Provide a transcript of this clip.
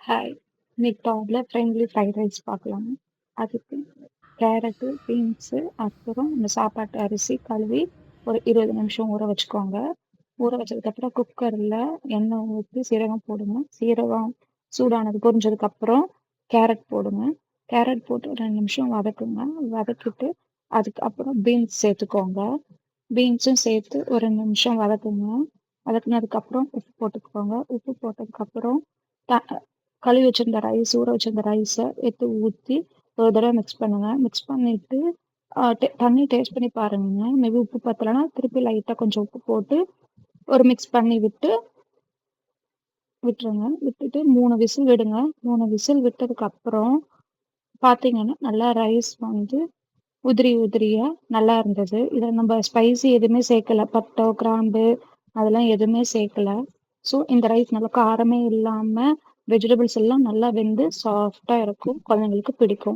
Hi! இன்னைக்கு Doppler friendly fried rice பார்க்கலாம். அதுக்கு கேரட்டு, பீன்ஸு, அப்புறம் இந்த சாப்பாட்டு அரிசி கழுவி ஒரு 20 நிமிஷம் ஊற வச்சுக்கோங்க. ஊற வச்சதுக்கப்புறம் குக்கர்ல எண்ணெய் ஊத்தி சீரகம் போடுங்க. சீரகம் பொரிஞ்சதுக்கப்புறம் கேரட் போடுங்க. கேரட் போட்டு ஒரு 2 நிமிஷம் வதக்குங்க. வதக்கிட்டு அதுக்கப்புறம் பீன்ஸ் சேர்த்துக்கோங்க. பீன்ஸும் சேர்த்து ஒரு 2 நிமிஷம் வதக்குங்க. வதக்குனதுக்கப்புறம் உப்பு போட்டுக்கோங்க. உப்பு போட்டதுக்கப்புறம் த கழுவி வச்சிருந்த ஊற வச்சிருந்த ரைஸை எடுத்து ஊற்றி ஒரு தடவை மிக்ஸ் பண்ணுங்க. மிக்ஸ் பண்ணிட்டு தண்ணி டேஸ்ட் பண்ணி பாருங்க. மேபி உப்பு பத்தலைன்னா திருப்பி லைட்டாக கொஞ்சம் உப்பு போட்டு ஒரு மிக்ஸ் பண்ணி விட்டுருங்க. விட்டுட்டு 3 விசில் விடுங்க. 3 விசில் விட்டதுக்கு அப்புறம் பார்த்தீங்கன்னா நல்லா ரைஸ் வந்து உதிரி உதிரியா நல்லா இருந்தது. இதை நம்ம ஸ்பைசி எதுவுமே சேர்க்கல. பட்டை, கிராம்பு அதெல்லாம் எதுவுமே சேர்க்கல. ஸோ இந்த ரைஸ் நல்லா காரமே இல்லாம வெஜிடபிள்ஸ் எல்லாம் நல்லா வெந்து சாஃப்டா இருக்கும். குழந்தைங்களுக்கு பிடிக்கும்.